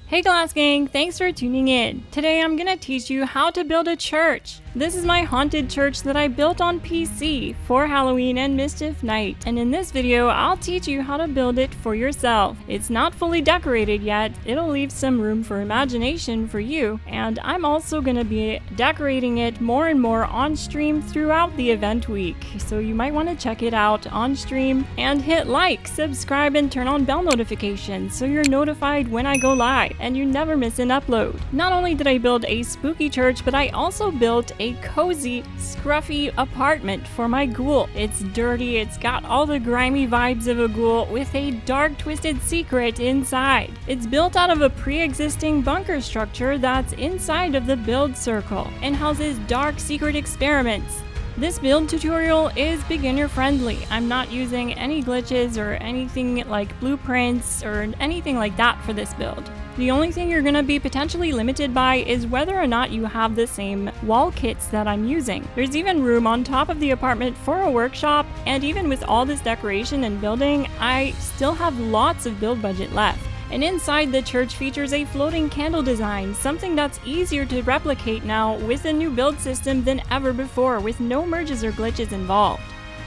Hey Glass Gang, thanks for tuning in. Today I'm gonna teach you how to build a church. This is my haunted church that I built on PC for Halloween and Mischief Night. And in this video, I'll teach you how to build it for yourself. It's not fully decorated yet. It'll leave some room for imagination for you. And I'm also gonna be decorating it more and more on stream throughout the event week. So you might wanna check it out on stream and hit like, subscribe, and turn on bell notifications so you're notified when I go live and you never miss an upload. Not only did I build a spooky church, but I also built a cozy, scruffy apartment for my ghoul. It's dirty, it's got all the grimy vibes of a ghoul with a dark, twisted secret inside. It's built out of a pre-existing bunker structure that's inside of the build circle and houses dark, secret experiments. This build tutorial is beginner friendly. I'm not using any glitches or anything like blueprints or anything like that for this build. The only thing you're going to be potentially limited by is whether or not you have the same wall kits that I'm using. There's even room on top of the apartment for a workshop, and even with all this decoration and building, I still have lots of build budget left. And inside the church features a floating candle design, something that's easier to replicate now with a new build system than ever before, with no merges or glitches involved.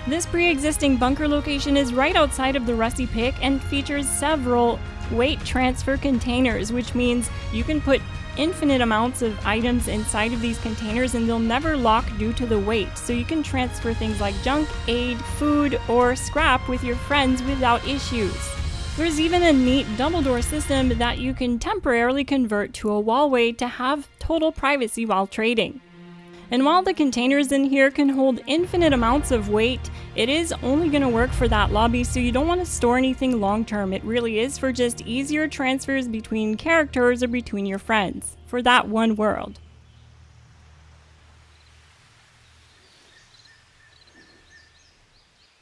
This pre-existing bunker location is right outside of the Rusty Pick and features several weight transfer containers, which means you can put infinite amounts of items inside of these containers and they'll never lock due to the weight. So you can transfer things like junk, aid, food, or scrap with your friends without issues. There's even a neat double door system that you can temporarily convert to a wallway to have total privacy while trading. And while the containers in here can hold infinite amounts of weight, it is only going to work for that lobby, so you don't want to store anything long term. It really is for just easier transfers between characters or between your friends for that one world.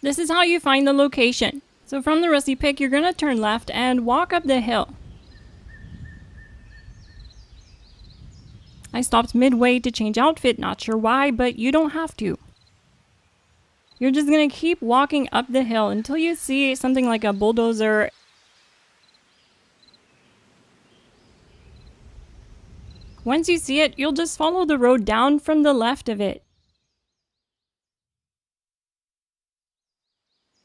This is how you find the location. So from the Rusty Pick, you're going to turn left and walk up the hill. I stopped midway to change outfit, not sure why, but you don't have to. You're just going to keep walking up the hill until you see something like a bulldozer. Once you see it, you'll just follow the road down from the left of it.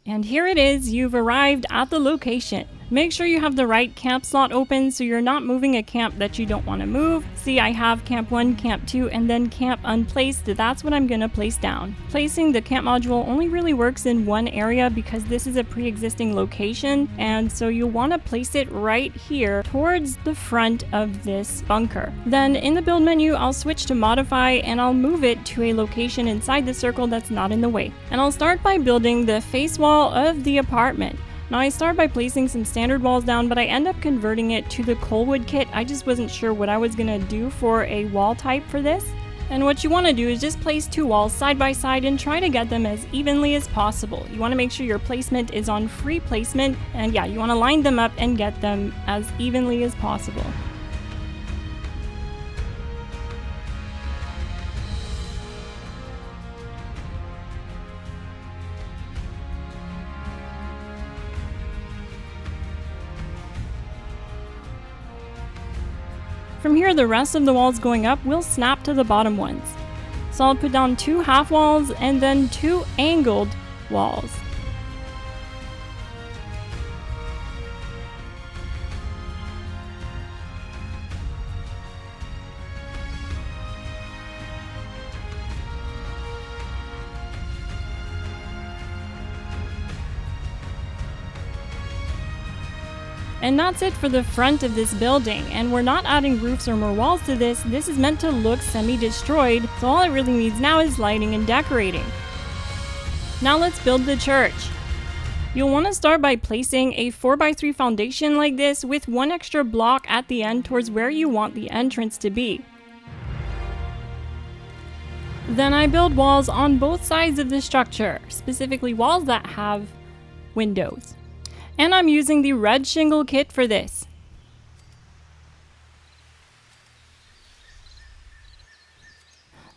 And here it is, you've arrived at the location. Make sure you have the right camp slot open so you're not moving a camp that you don't want to move. See, I have camp 1, camp 2, and then camp unplaced. That's what I'm going to place down. Placing the camp module only really works in one area because this is a pre-existing location, and so you'll want to place it right here towards the front of this bunker. Then in the build menu, I'll switch to modify and I'll move it to a location inside the circle that's not in the way. And I'll start by building the face wall of the apartment. Now I start by placing some standard walls down, but I end up converting it to the Coalwood kit. I just wasn't sure what I was gonna do for a wall type for this. And what you want to do is just place 2 walls side by side and try to get them as evenly as possible. You want to make sure your placement is on free placement, and yeah, you want to line them up and get them as evenly as possible. From here, the rest of the walls going up will snap to the bottom ones. So I'll put down 2 half walls and then 2 angled walls. And that's it for the front of this building, and we're not adding roofs or more walls to this. This is meant to look semi-destroyed, so all it really needs now is lighting and decorating. Now let's build the church. You'll want to start by placing a 4x3 foundation like this with 1 extra block at the end towards where you want the entrance to be. Then I build walls on both sides of the structure, specifically walls that have windows. And I'm using the red shingle kit for this.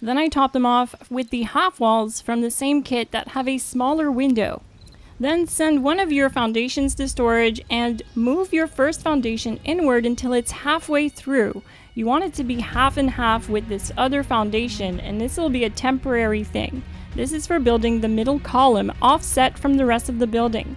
Then I top them off with the half walls from the same kit that have a smaller window. Then send one of your foundations to storage and move your first foundation inward until it's halfway through. You want it to be half and half with this other foundation, and this will be a temporary thing. This is for building the middle column offset from the rest of the building.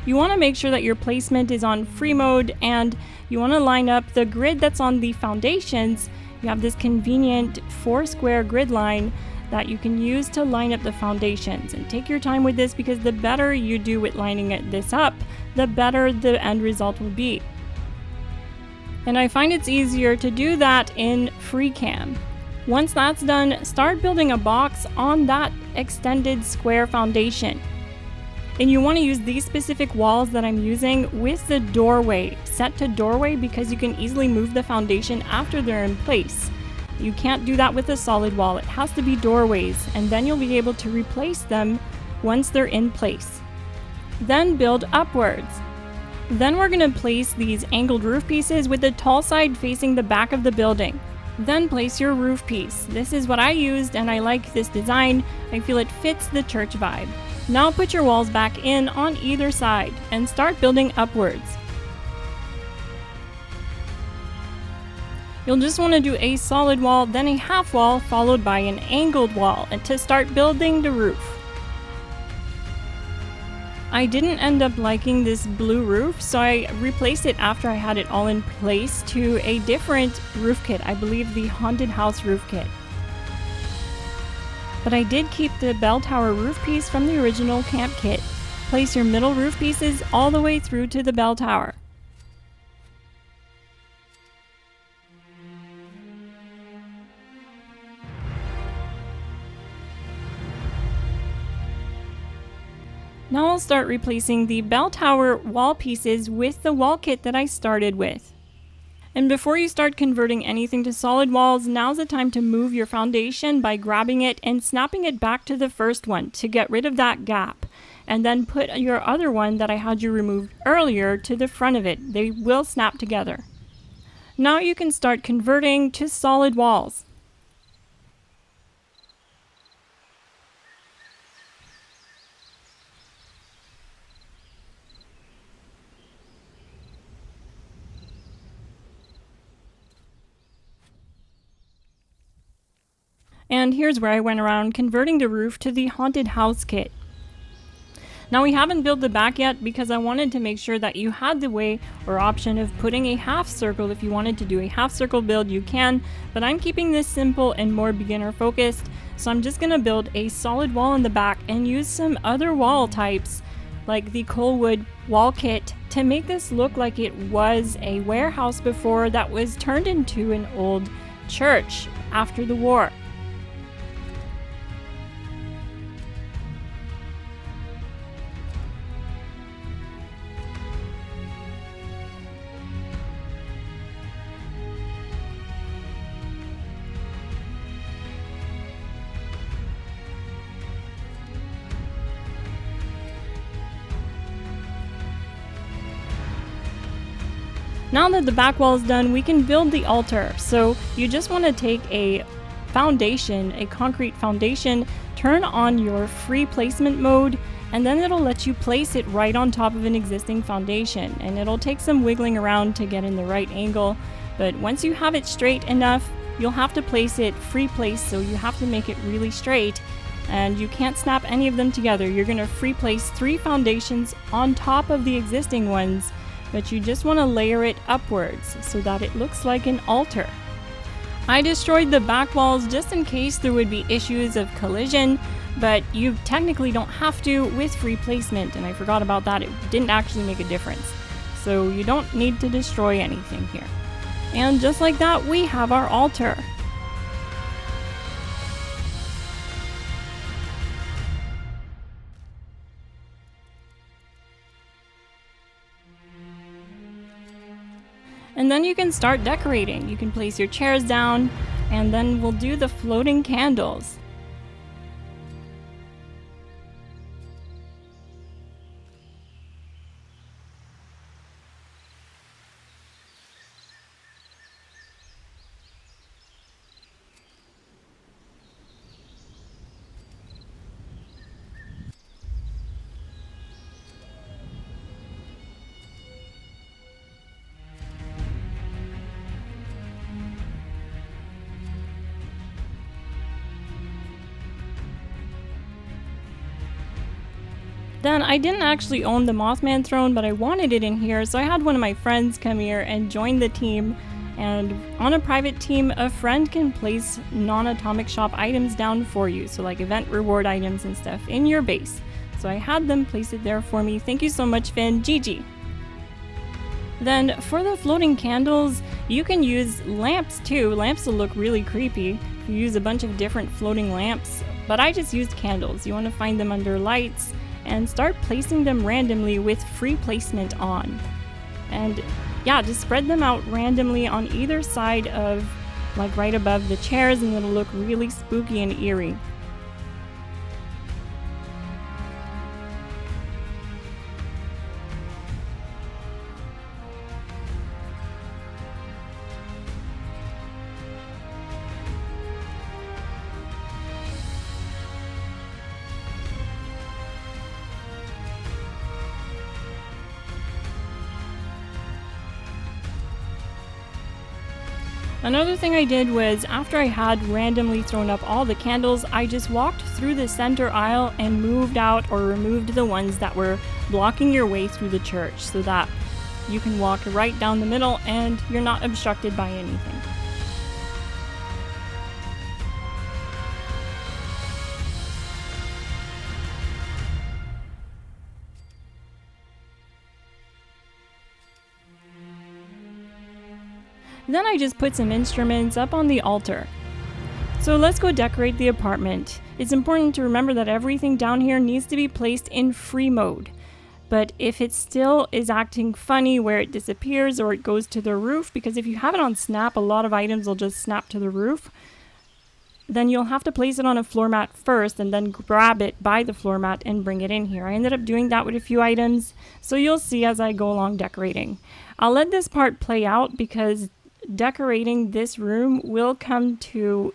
You want to make sure that your placement is on free mode, and you want to line up the grid that's on the foundations. You have this convenient 4-square grid line that you can use to line up the foundations. And take your time with this, because the better you do with lining this up, the better the end result will be. And I find it's easier to do that in FreeCam. Once that's done, start building a box on that extended square foundation. And you want to use these specific walls that I'm using with the doorway set to doorway, because you can easily move the foundation after they're in place. You can't do that with a solid wall. It has to be doorways, and then you'll be able to replace them once they're in place. Then build upwards. Then we're going to place these angled roof pieces with the tall side facing the back of the building. Then place your roof piece. This is what I used, and I like this design. I feel it fits the church vibe. Now put your walls back in on either side and start building upwards. You'll just want to do a solid wall, then a half wall, followed by an angled wall, and to start building the roof. I didn't end up liking this blue roof, so I replaced it after I had it all in place to a different roof kit, I believe the Haunted House roof kit. But I did keep the bell tower roof piece from the original camp kit. Place your middle roof pieces all the way through to the bell tower. Now I'll start replacing the bell tower wall pieces with the wall kit that I started with. And before you start converting anything to solid walls, now's the time to move your foundation by grabbing it and snapping it back to the first one to get rid of that gap. And then put your other one that I had you remove earlier to the front of it. They will snap together. Now you can start converting to solid walls. And here's where I went around converting the roof to the Haunted House kit. Now we haven't built the back yet because I wanted to make sure that you had the way or option of putting a half circle. If you wanted to do a half circle build, you can, but I'm keeping this simple and more beginner focused. So I'm just gonna build a solid wall in the back and use some other wall types like the Coalwood wall kit to make this look like it was a warehouse before that was turned into an old church after the war. Now that the back wall is done, we can build the altar. So you just want to take a foundation, a concrete foundation, turn on your free placement mode, and then it'll let you place it right on top of an existing foundation. And it'll take some wiggling around to get in the right angle. But once you have it straight enough, you'll have to place it free place, so you have to make it really straight. And you can't snap any of them together. You're going to free place 3 foundations on top of the existing ones, but you just want to layer it upwards so that it looks like an altar. I destroyed the back walls just in case there would be issues of collision, but you technically don't have to with free placement, and I forgot about that. It didn't actually make a difference. So you don't need to destroy anything here. And just like that, we have our altar. And then you can start decorating. You can place your chairs down, and then we'll do the floating candles. Then I didn't actually own the Mothman throne, but I wanted it in here, so I had one of my friends come here and join the team. And on a private team, a friend can place non-atomic shop items down for you, so like event reward items and stuff in your base. So I had them place it there for me. Thank you so much, Finn. GG. Then for the floating candles, you can use lamps too. Lamps will look really creepy if you use a bunch of different floating lamps, but I just used candles. You want to find them under lights and start placing them randomly with free placement on. And yeah, just spread them out randomly on either side of, like right above the chairs, and it'll look really spooky and eerie. Another thing I did was, after I had randomly thrown up all the candles, I just walked through the center aisle and moved out or removed the ones that were blocking your way through the church, so that you can walk right down the middle and you're not obstructed by anything. Then I just put some instruments up on the altar. So let's go decorate the apartment. It's important to remember that everything down here needs to be placed in free mode. But if it still is acting funny where it disappears or it goes to the roof, because if you have it on snap, a lot of items will just snap to the roof, then you'll have to place it on a floor mat first and then grab it by the floor mat and bring it in here. I ended up doing that with a few items, so you'll see as I go along decorating. I'll let this part play out because decorating this room will come to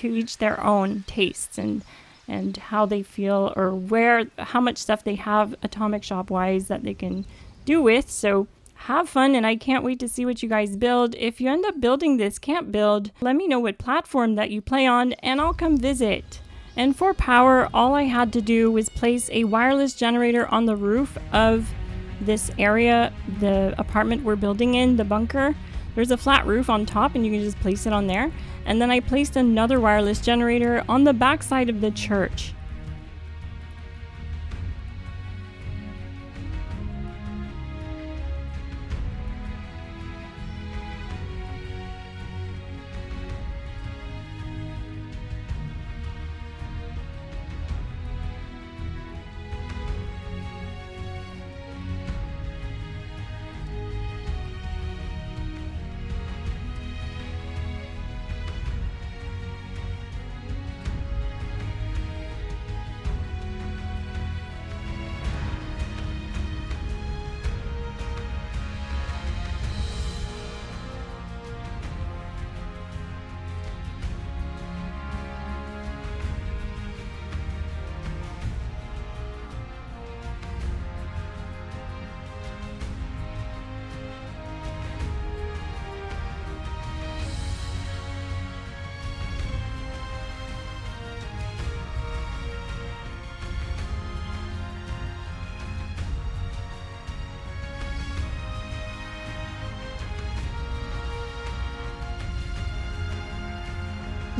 each their own tastes and how they feel, or how much stuff they have atomic shop wise that they can do with. So have fun, and I can't wait to see what you guys build. If you end up building this camp build, let me know what platform that you play on and I'll come visit. And for power, all I had to do was place a wireless generator on the roof of this area, the apartment we're building in, the bunker. There's a flat roof on top and you can just place it on there. And then I placed another wireless generator on the back side of the church.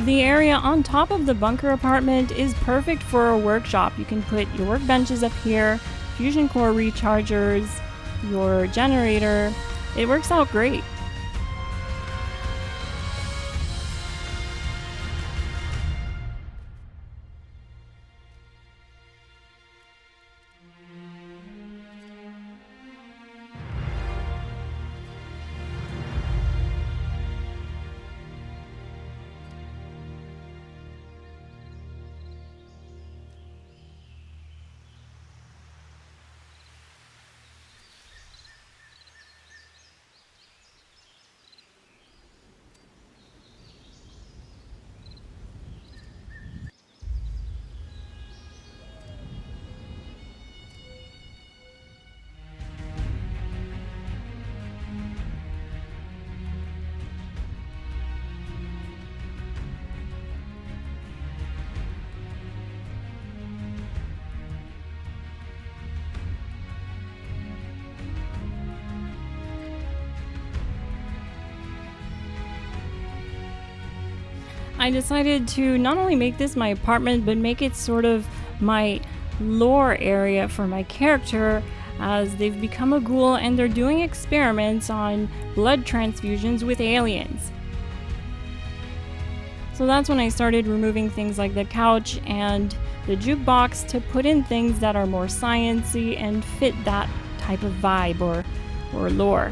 The area on top of the bunker apartment is perfect for a workshop. You can put your workbenches up here, fusion core rechargers, your generator. It works out great. I decided to not only make this my apartment, but make it sort of my lore area for my character, as they've become a ghoul and they're doing experiments on blood transfusions with aliens. So that's when I started removing things like the couch and the jukebox to put in things that are more science-y and fit that type of vibe or lore.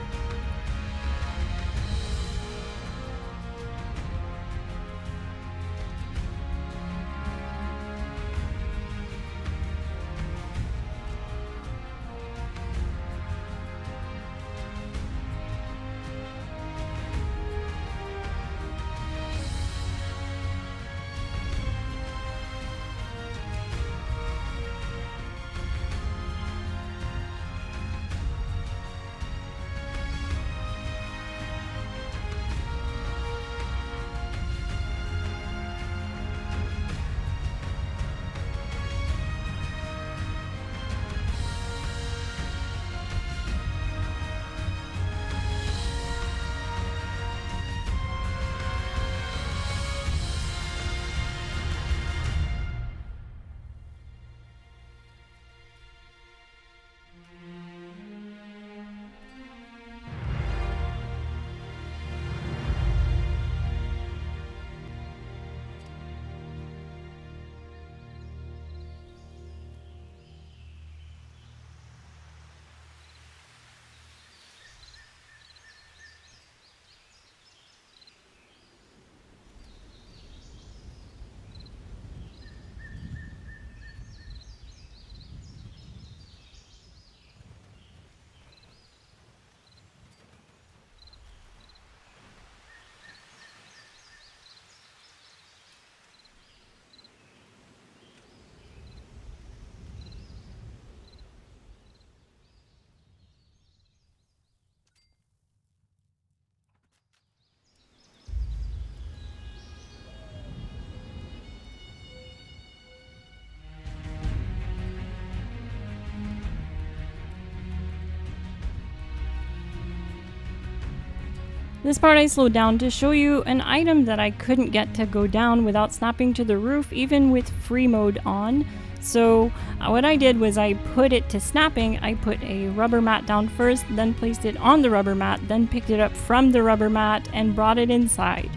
This part I slowed down to show you an item that I couldn't get to go down without snapping to the roof, even with free mode on. So what I did was I put it to snapping. I put a rubber mat down first, then placed it on the rubber mat, then picked it up from the rubber mat and brought it inside.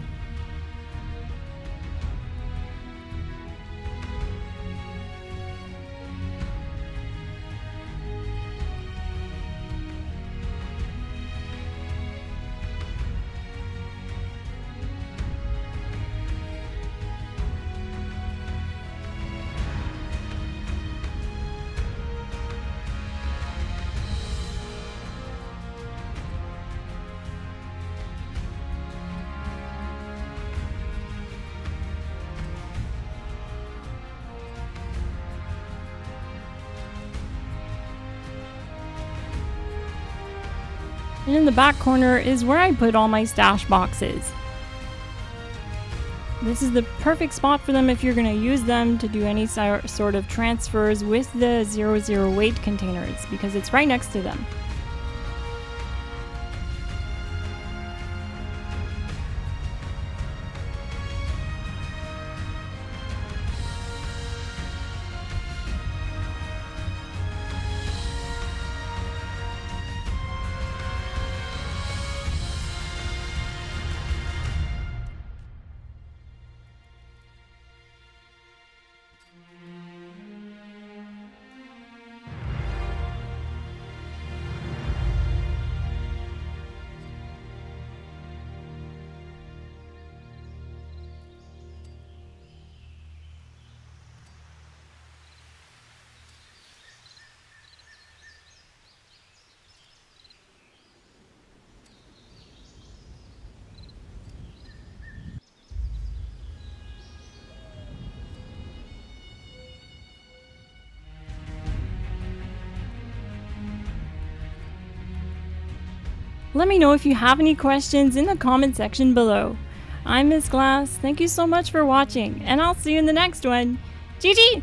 And in the back corner is where I put all my stash boxes. This is the perfect spot for them if you're going to use them to do any sort of transfers with the 00 weight containers, because it's right next to them. Let me know if you have any questions in the comment section below. I'm Miss Glass, thank you so much for watching, and I'll see you in the next one. GG!